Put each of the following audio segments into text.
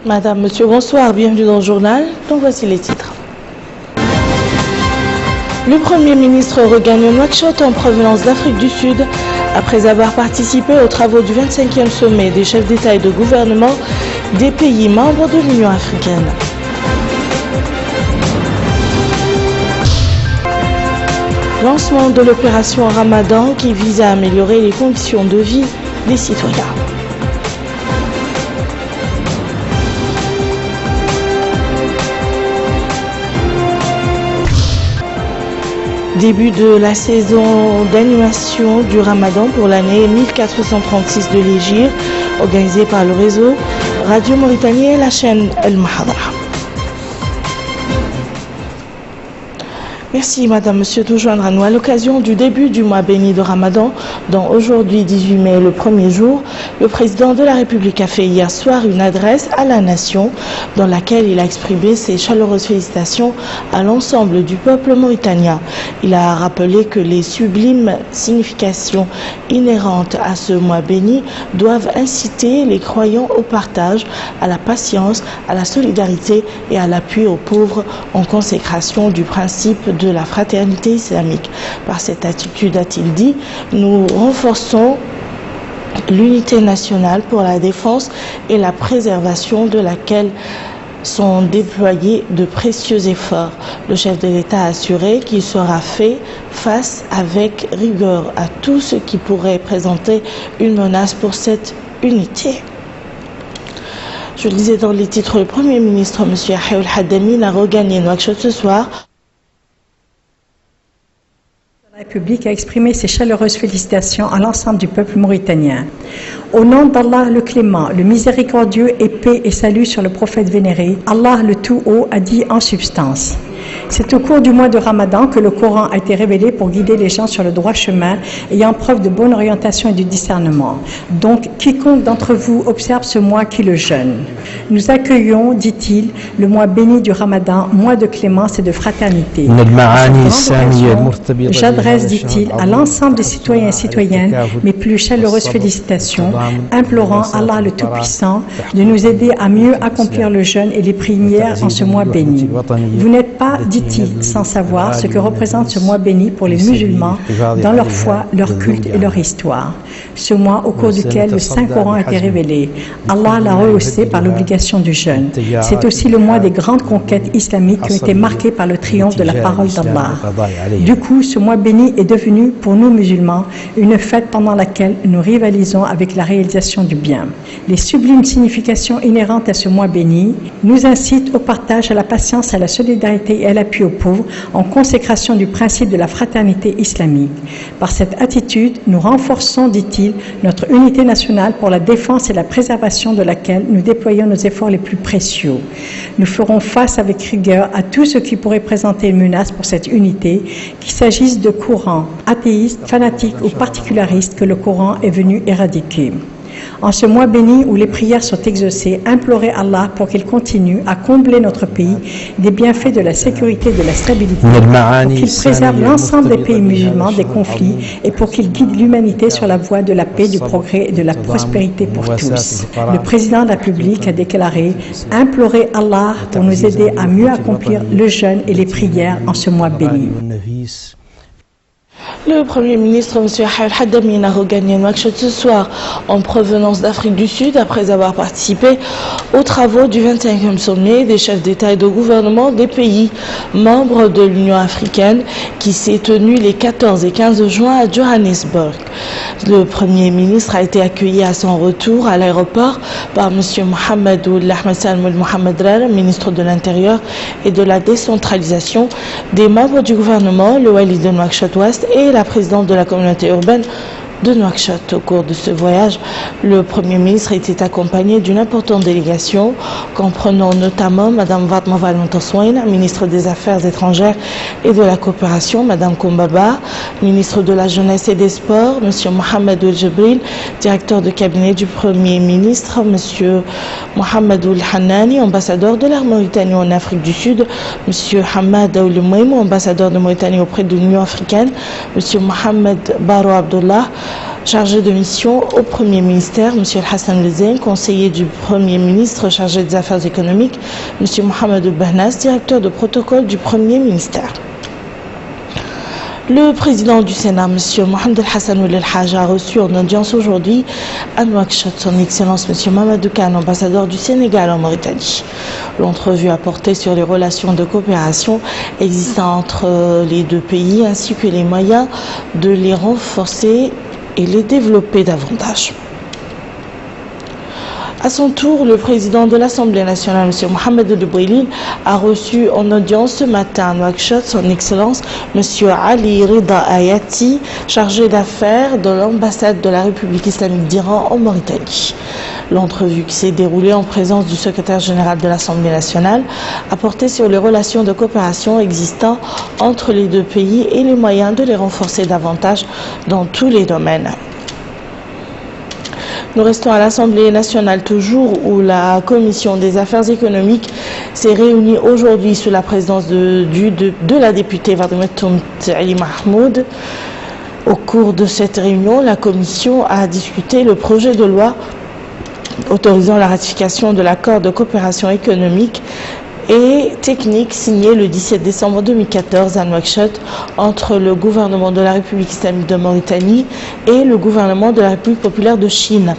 Madame, Monsieur, bonsoir, bienvenue dans le journal. Donc voici les titres. Le Premier ministre regagne Nouakchott en provenance d'Afrique du Sud après avoir participé aux travaux du 25e sommet des chefs d'État et de gouvernement des pays membres de l'Union africaine. Lancement de l'opération Ramadan qui vise à améliorer les conditions de vie des citoyens. Début de la saison d'animation du Ramadan pour l'année 1436 de l'Hégire, organisée par le réseau Radio Mauritanie et la chaîne El Mahadra. Merci Madame, Monsieur de joindre à nous à l'occasion du début du mois béni de Ramadan, dont aujourd'hui 18 mai, le premier jour, le président de la République a fait hier soir une adresse à la nation dans laquelle il a exprimé ses chaleureuses félicitations à l'ensemble du peuple mauritanien. Il a rappelé que les sublimes significations inhérentes à ce mois béni doivent inciter les croyants au partage, à la patience, à la solidarité et à l'appui aux pauvres en consécration du principe de la fraternité islamique. Par cette attitude, a-t-il dit, nous renforçons l'unité nationale pour la défense et la préservation de laquelle sont déployés de précieux efforts. Le chef de l'État a assuré qu'il sera fait face avec rigueur à tout ce qui pourrait présenter une menace pour cette unité. Je le disais dans les titres, le Premier ministre, M. Yahya El-Haddami, a regagné Nouakchott ce soir. La République a exprimé ses chaleureuses félicitations à l'ensemble du peuple mauritanien. Au nom d'Allah le Clément, le Miséricordieux, et paix et salut sur le prophète vénéré, Allah le Tout-Haut a dit en substance. C'est au cours du mois de Ramadan que le Coran a été révélé pour guider les gens sur le droit chemin, ayant preuve de bonne orientation et de discernement. Donc, quiconque d'entre vous observe ce mois qui le jeûne. Nous accueillons, dit-il, le mois béni du Ramadan, mois de clémence et de fraternité. J'adresse, dit-il, à l'ensemble des citoyens et citoyennes mes plus chaleureuses félicitations, implorant Allah le Tout-Puissant de nous aider à mieux accomplir le jeûne et les prières en ce mois béni. Vous n'êtes pas, dit-il, sans savoir ce que représente ce mois béni pour les musulmans dans leur foi, leur culte et leur histoire. Ce mois au cours duquel le Saint-Coran a été révélé. Allah l'a rehaussé par l'obligation du jeûne. C'est aussi le mois des grandes conquêtes islamiques qui ont été marquées par le triomphe de la parole d'Allah. Du coup, ce mois béni est devenu pour nous musulmans une fête pendant laquelle nous rivalisons avec la réalisation du bien. Les sublimes significations inhérentes à ce mois béni nous incitent au partage, à la patience, à la solidarité et à l'appui aux pauvres en consécration du principe de la fraternité islamique. Par cette attitude, nous renforçons, dit-il, notre unité nationale pour la défense et la préservation de laquelle nous déployons nos efforts les plus précieux. Nous ferons face avec rigueur à tout ce qui pourrait présenter une menace pour cette unité, qu'il s'agisse de courants athéistes, fanatiques ou particularistes que le Coran est venu éradiquer. En ce mois béni où les prières sont exaucées, implorez Allah pour qu'il continue à combler notre pays des bienfaits de la sécurité et de la stabilité, pour qu'il préserve l'ensemble des pays musulmans des conflits et pour qu'il guide l'humanité sur la voie de la paix, du progrès et de la prospérité pour tous. Le président de la République a déclaré « Implorez Allah pour nous aider à mieux accomplir le jeûne et les prières en ce mois béni ». Le Premier ministre, M. Yahya El-Haddami, a regagné Nouakchott ce soir en provenance d'Afrique du Sud après avoir participé aux travaux du 25e sommet des chefs d'État et de gouvernement des pays membres de l'Union africaine qui s'est tenu les 14 et 15 juin à Johannesburg. Le Premier ministre a été accueilli à son retour à l'aéroport par M. Mohamed Ould Ahmed Salm Mohamed Rar, ministre de l'Intérieur et de la décentralisation, des membres du gouvernement, le Wali de Nouakchott-Ouest et la présidente de la communauté urbaine de Nouakchott. Au cours de ce voyage, le Premier ministre était accompagné d'une importante délégation comprenant notamment Mme Fatma Valentosouine, ministre des Affaires étrangères et de la coopération, Mme Koumbaba, ministre de la Jeunesse et des Sports, M. Mohamed Ould Jibril, directeur de cabinet du Premier ministre, M. Mohamed Ould Hannani, ambassadeur de la Mauritanie en Afrique du Sud, M. Hamad Ould Mouim, ambassadeur de Mauritanie auprès de l'Union africaine, M. Mohamed Baro Abdullah, Chargé de mission au Premier ministère, M. Hassan Lezen, conseiller du Premier ministre chargé des affaires économiques, M. Mohamed Bahnas, directeur de protocole du Premier ministère. Le président du Sénat, M. Mohamed Hassan Ould El Hadj, a reçu en audience aujourd'hui à Nouakchott son Excellence M. Mamadou Kane, ambassadeur du Sénégal en Mauritanie. L'entrevue a porté sur les relations de coopération existant entre les deux pays ainsi que les moyens de les renforcer et les développer davantage. À son tour, le président de l'Assemblée nationale, M. Mohamed El Bouilil, a reçu en audience ce matin à Nouakchott son Excellence M. Ali Rida Ayati, chargé d'affaires de l'ambassade de la République islamique d'Iran en Mauritanie. L'entrevue qui s'est déroulée en présence du secrétaire général de l'Assemblée nationale a porté sur les relations de coopération existant entre les deux pays et les moyens de les renforcer davantage dans tous les domaines. Nous restons à l'Assemblée nationale toujours où la Commission des affaires économiques s'est réunie aujourd'hui sous la présidence de la députée Fatoumata Ali Mahmoud. Au cours de cette réunion, la Commission a discuté le projet de loi autorisant la ratification de l'accord de coopération économique et technique signé le 17 décembre 2014 à Nouakchott entre le gouvernement de la République islamique de Mauritanie et le gouvernement de la République populaire de Chine,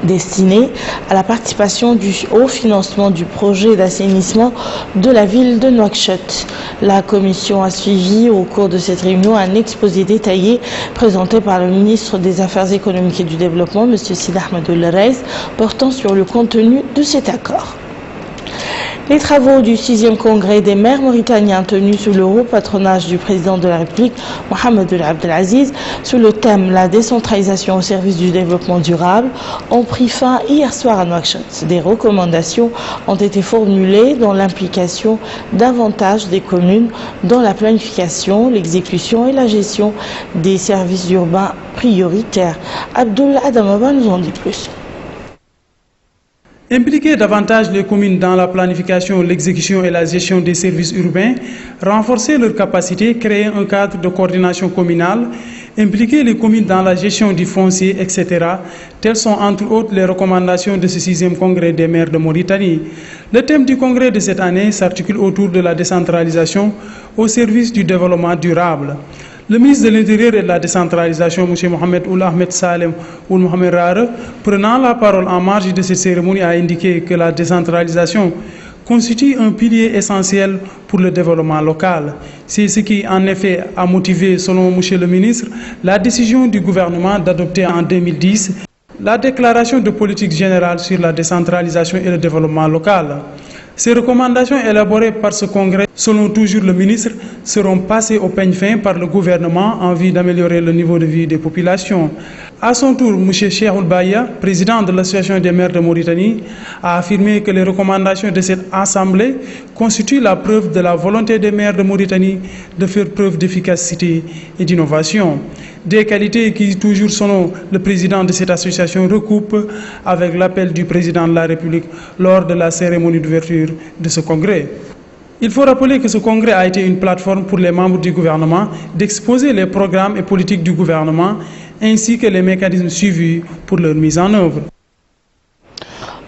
destiné à la participation au financement du projet d'assainissement de la ville de Nouakchott. La commission a suivi au cours de cette réunion un exposé détaillé présenté par le ministre des Affaires économiques et du Développement, M. Sid Ahmed El Reis, portant sur le contenu de cet accord. Les travaux du 6e congrès des maires mauritaniens tenus sous le haut patronage du président de la République, Mohamed Ould Abdelaziz, sous le thème « La décentralisation au service du développement durable » ont pris fin hier soir à Nouakchott. Des recommandations ont été formulées dans l'implication davantage des communes dans la planification, l'exécution et la gestion des services urbains prioritaires. Abdoul Adamaba nous en dit plus. Impliquer davantage les communes dans la planification, l'exécution et la gestion des services urbains, renforcer leurs capacités, créer un cadre de coordination communale, impliquer les communes dans la gestion du foncier, etc. Telles sont entre autres les recommandations de ce 6e congrès des maires de Mauritanie. Le thème du congrès de cette année s'articule autour de la décentralisation au service du développement durable. Le ministre de l'Intérieur et de la décentralisation, M. Mohamed Ould Ahmed Salem Ould Mohamed Rare, prenant la parole en marge de cette cérémonie, a indiqué que la décentralisation constitue un pilier essentiel pour le développement local. C'est ce qui, en effet, a motivé, selon M. le ministre, la décision du gouvernement d'adopter en 2010 la déclaration de politique générale sur la décentralisation et le développement local. Ces recommandations élaborées par ce congrès, selon toujours le ministre, seront passées au peigne fin par le gouvernement en vue d'améliorer le niveau de vie des populations. À son tour, M. Cheikh Ould Baya, président de l'Association des maires de Mauritanie, a affirmé que les recommandations de cette assemblée constituent la preuve de la volonté des maires de Mauritanie de faire preuve d'efficacité et d'innovation. Des qualités qui, toujours selon le président de cette association, recoupent avec l'appel du président de la République lors de la cérémonie d'ouverture de ce congrès. Il faut rappeler que ce congrès a été une plateforme pour les membres du gouvernement d'exposer les programmes et politiques du gouvernement ainsi que les mécanismes suivis pour leur mise en œuvre.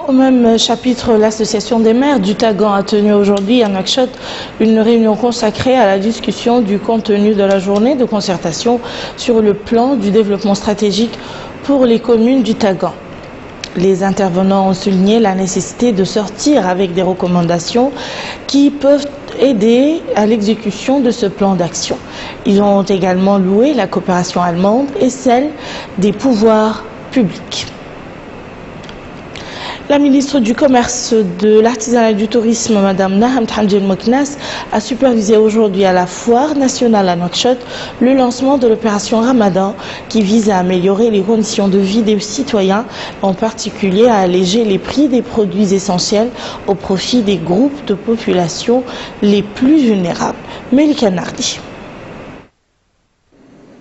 Au même chapitre, l'association des maires du Tagan a tenu aujourd'hui à Nouakchott une réunion consacrée à la discussion du contenu de la journée de concertation sur le plan du développement stratégique pour les communes du Tagan. Les intervenants ont souligné la nécessité de sortir avec des recommandations qui peuvent aider à l'exécution de ce plan d'action. Ils ont également loué la coopération allemande et celle des pouvoirs publics. La ministre du Commerce, de l'Artisanat et du Tourisme, Mme Naham Thamdjel Moknas, a supervisé aujourd'hui à la Foire nationale à Nouakchott le lancement de l'opération Ramadan qui vise à améliorer les conditions de vie des citoyens, en particulier à alléger les prix des produits essentiels au profit des groupes de population les plus vulnérables. Melika Nardi.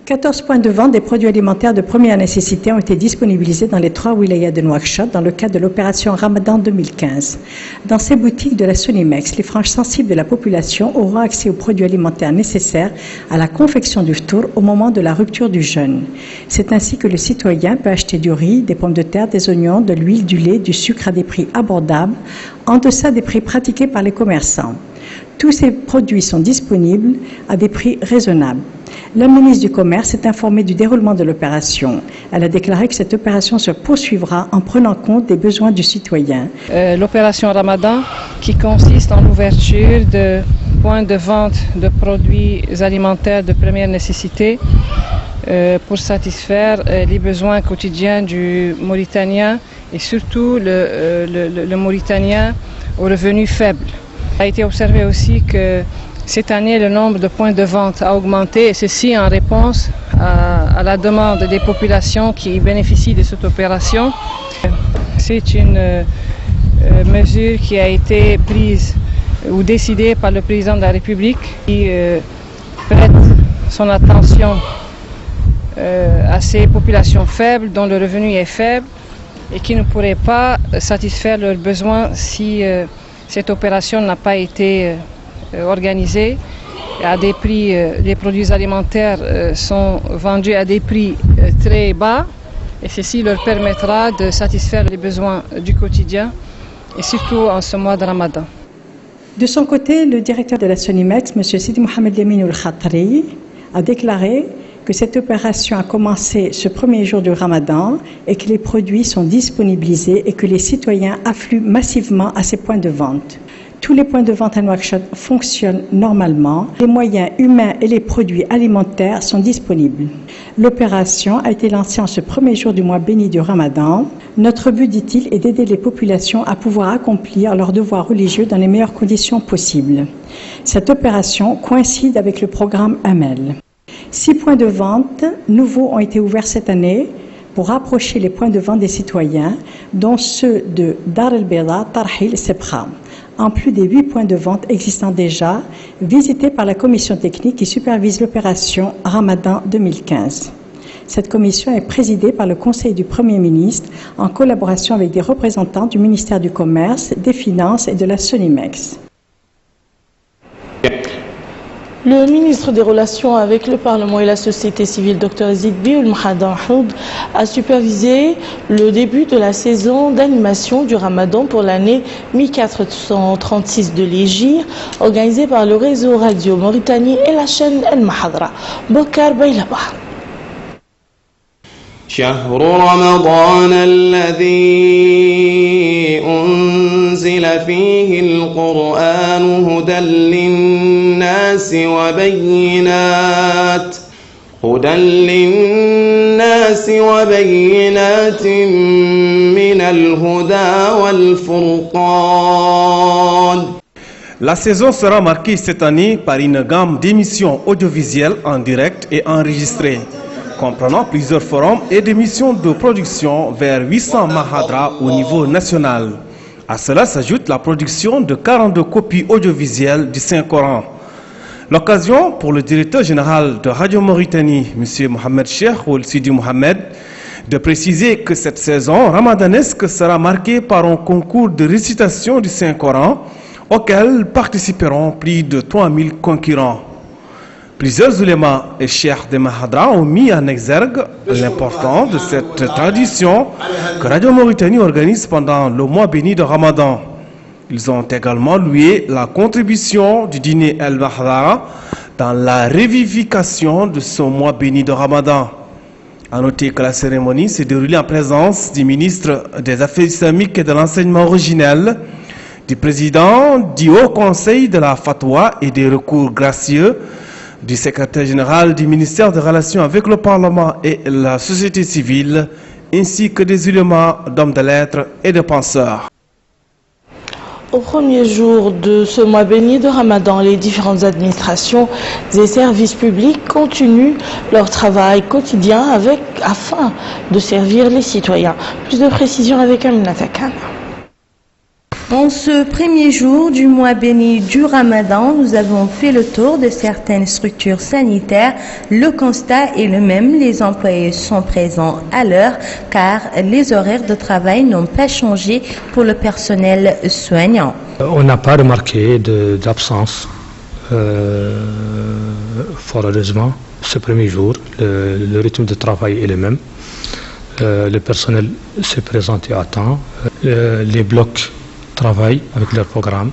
14 points de vente des produits alimentaires de première nécessité ont été disponibilisés dans les 3 wilayas de Nouakchott dans le cadre de l'opération Ramadan 2015. Dans ces boutiques de la Sonimex, les franges sensibles de la population auront accès aux produits alimentaires nécessaires à la confection du ftour au moment de la rupture du jeûne. C'est ainsi que le citoyen peut acheter du riz, des pommes de terre, des oignons, de l'huile, du lait, du sucre à des prix abordables, en deçà des prix pratiqués par les commerçants. Tous ces produits sont disponibles à des prix raisonnables. La ministre du Commerce est informée du déroulement de l'opération. Elle a déclaré que cette opération se poursuivra en prenant compte des besoins du citoyen. L'opération Ramadan qui consiste en l'ouverture de points de vente de produits alimentaires de première nécessité pour satisfaire les besoins quotidiens du Mauritanien et surtout le Mauritanien aux revenus faibles. Il a été observé aussi que cette année, le nombre de points de vente a augmenté et ceci en réponse à la demande des populations qui bénéficient de cette opération. C'est une mesure qui a été prise ou décidée par le président de la République qui prête son attention à ces populations faibles dont le revenu est faible et qui ne pourraient pas satisfaire leurs besoins si cette opération n'a pas été organisée à des prix, les produits alimentaires sont vendus à des prix très bas et ceci leur permettra de satisfaire les besoins du quotidien et surtout en ce mois de Ramadan. De son côté, le directeur de la Sonimex, M. Sidi Mohamed Lamine Khatri, a déclaré que cette opération a commencé ce premier jour du Ramadan et que les produits sont disponibilisés et que les citoyens affluent massivement à ces points de vente. Tous les points de vente à Nouakchott fonctionnent normalement. Les moyens humains et les produits alimentaires sont disponibles. L'opération a été lancée en ce premier jour du mois béni du Ramadan. Notre but, dit-il, est d'aider les populations à pouvoir accomplir leurs devoirs religieux dans les meilleures conditions possibles. Cette opération coïncide avec le programme Amel. 6 points de vente nouveaux ont été ouverts cette année pour rapprocher les points de vente des citoyens, dont ceux de Dar el-Beda, Tarhil et Sebkha, en plus des 8 points de vente existants déjà, visités par la commission technique qui supervise l'opération Ramadan 2015. Cette commission est présidée par le Conseil du Premier ministre en collaboration avec des représentants du ministère du Commerce, des Finances et de la Sonimex. Le ministre des Relations avec le Parlement et la société civile, Dr Zidbi Oulmhadan-Houd, a supervisé le début de la saison d'animation du Ramadan pour l'année 1436 de l'Hégire, organisée par le réseau Radio Mauritanie et la chaîne El Mahadra. Bokar Baylaba. شهر رمضان الذي أنزل فيه القرآن هدى للناس وبينات من الهدى والفرقان. La saison sera marquée cette année par une gamme d'émissions audiovisuelles en direct et enregistrées, comprenant plusieurs forums et d'émissions de production vers 800 mahadras au niveau national. À cela s'ajoute la production de 42 copies audiovisuelles du Saint-Coran. L'occasion pour le directeur général de Radio Mauritanie, M. Mohamed Cheikh Ould Sidi Mohamed, de préciser que cette saison ramadanesque sera marquée par un concours de récitation du Saint-Coran auquel participeront plus de 3000 concurrents. Plusieurs ulémas et cheikhs de Mahadra ont mis en exergue l'importance de cette tradition que Radio Mauritanie organise pendant le mois béni de Ramadan. Ils ont également loué la contribution du dîner El Mahadra dans la revivification de ce mois béni de Ramadan. A noter que la cérémonie s'est déroulée en présence du ministre des Affaires islamiques et de l'enseignement originel, du président du Haut Conseil de la Fatwa et des recours gracieux, du secrétaire général du ministère des Relations avec le Parlement et la société civile, ainsi que des ulémas, d'hommes de lettres et de penseurs. Au premier jour de ce mois béni de Ramadan, les différentes administrations et services publics continuent leur travail quotidien afin de servir les citoyens. Plus de précisions avec Aminata Khan. En ce premier jour du mois béni du Ramadan, nous avons fait le tour de certaines structures sanitaires. Le constat est le même, les employés sont présents à l'heure car les horaires de travail n'ont pas changé pour le personnel soignant. On n'a pas remarqué d'absence, fort heureusement, ce premier jour. Le rythme de travail est le même. Le personnel s'est présenté à temps. Les blocs travaillent avec leur programme,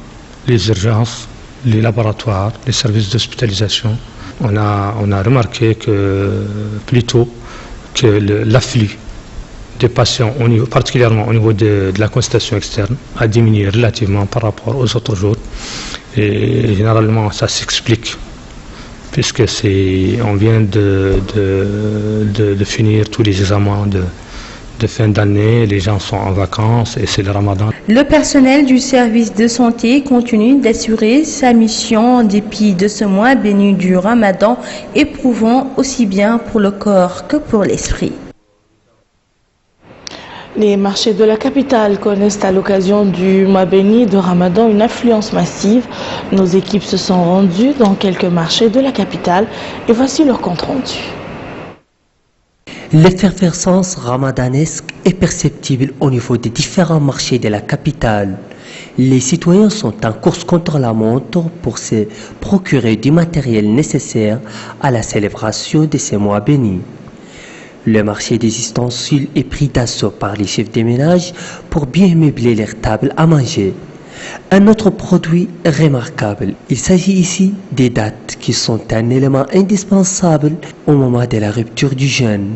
les urgences, les laboratoires, les services d'hospitalisation. On a remarqué plutôt que l'afflux des patients, particulièrement au niveau de la consultation externe, a diminué relativement par rapport aux autres jours. Et généralement, ça s'explique, puisque on vient de finir tous les examens de fin d'année, les gens sont en vacances et c'est le Ramadan. Le personnel du service de santé continue d'assurer sa mission en dépit de ce mois béni du Ramadan, éprouvant aussi bien pour le corps que pour l'esprit. Les marchés de la capitale connaissent à l'occasion du mois béni de Ramadan une affluence massive. Nos équipes se sont rendues dans quelques marchés de la capitale et voici leur compte rendu. L'effervescence ramadanesque est perceptible au niveau des différents marchés de la capitale. Les citoyens sont en course contre la montre pour se procurer du matériel nécessaire à la célébration de ces mois bénis. Le marché des ustensiles est pris d'assaut par les chefs des ménages pour bien meubler leurs tables à manger. Un autre produit remarquable, il s'agit ici des dattes qui sont un élément indispensable au moment de la rupture du jeûne.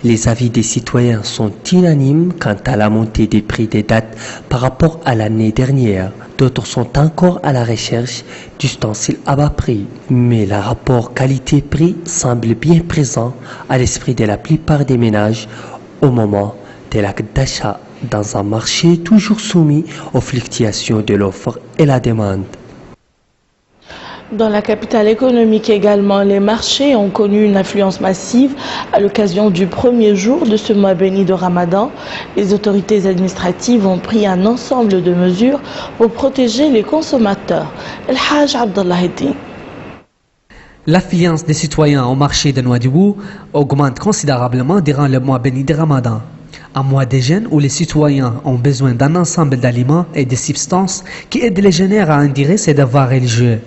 Les avis des citoyens sont unanimes quant à la montée des prix des dattes par rapport à l'année dernière. D'autres sont encore à la recherche d'ustensiles à bas prix. Mais le rapport qualité-prix semble bien présent à l'esprit de la plupart des ménages au moment de l'acte d'achat dans un marché toujours soumis aux fluctuations de l'offre et la demande. Dans la capitale économique également, les marchés ont connu une affluence massive à l'occasion du premier jour de ce mois béni de Ramadan. Les autorités administratives ont pris un ensemble de mesures pour protéger les consommateurs. El Hajj Abdallah Eddin. L'affluence des citoyens au marché de Nouadhibou augmente considérablement durant le mois béni de Ramadan. Un mois de jeûne où les citoyens ont besoin d'un ensemble d'aliments et de substances qui aident les jeûneurs à endurer ses devoirs religieux.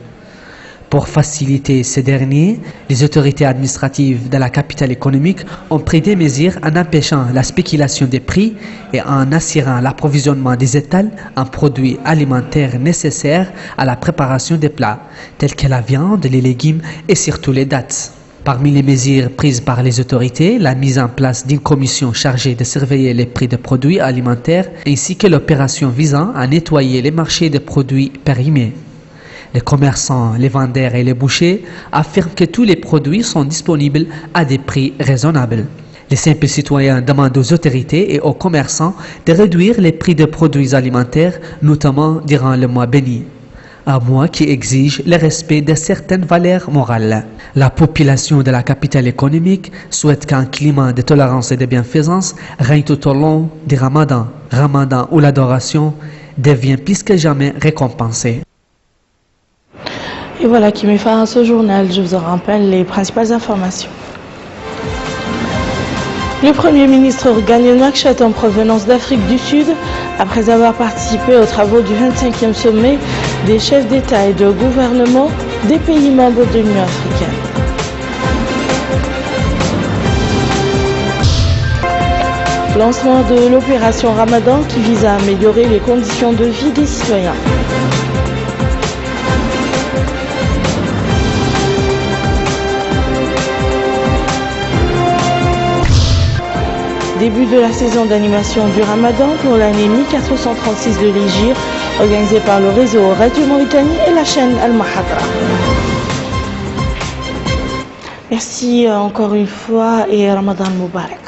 Pour faciliter ces derniers, les autorités administratives de la capitale économique ont pris des mesures en empêchant la spéculation des prix et en assurant l'approvisionnement des étals en produits alimentaires nécessaires à la préparation des plats, tels que la viande, les légumes et surtout les dattes. Parmi les mesures prises par les autorités, la mise en place d'une commission chargée de surveiller les prix des produits alimentaires ainsi que l'opération visant à nettoyer les marchés de produits périmés. Les commerçants, les vendeurs et les bouchers affirment que tous les produits sont disponibles à des prix raisonnables. Les simples citoyens demandent aux autorités et aux commerçants de réduire les prix des produits alimentaires, notamment durant le mois béni, un mois qui exige le respect de certaines valeurs morales. La population de la capitale économique souhaite qu'un climat de tolérance et de bienfaisance règne tout au long du Ramadan, où l'adoration devient plus que jamais récompensée. Et voilà qui met fin à ce journal. Je vous en rappelle les principales informations. Le Premier ministre gagne Nouakchott en provenance d'Afrique du Sud après avoir participé aux travaux du 25e sommet des chefs d'État et de gouvernement des pays membres de l'Union africaine. Lancement de l'opération Ramadan qui vise à améliorer les conditions de vie des citoyens. Début de la saison d'animation du Ramadan pour l'année 1436 de l'Hégire, organisée par le réseau Radio Mauritanie et la chaîne Al-Mahadra. Merci encore une fois et Ramadan Moubarak.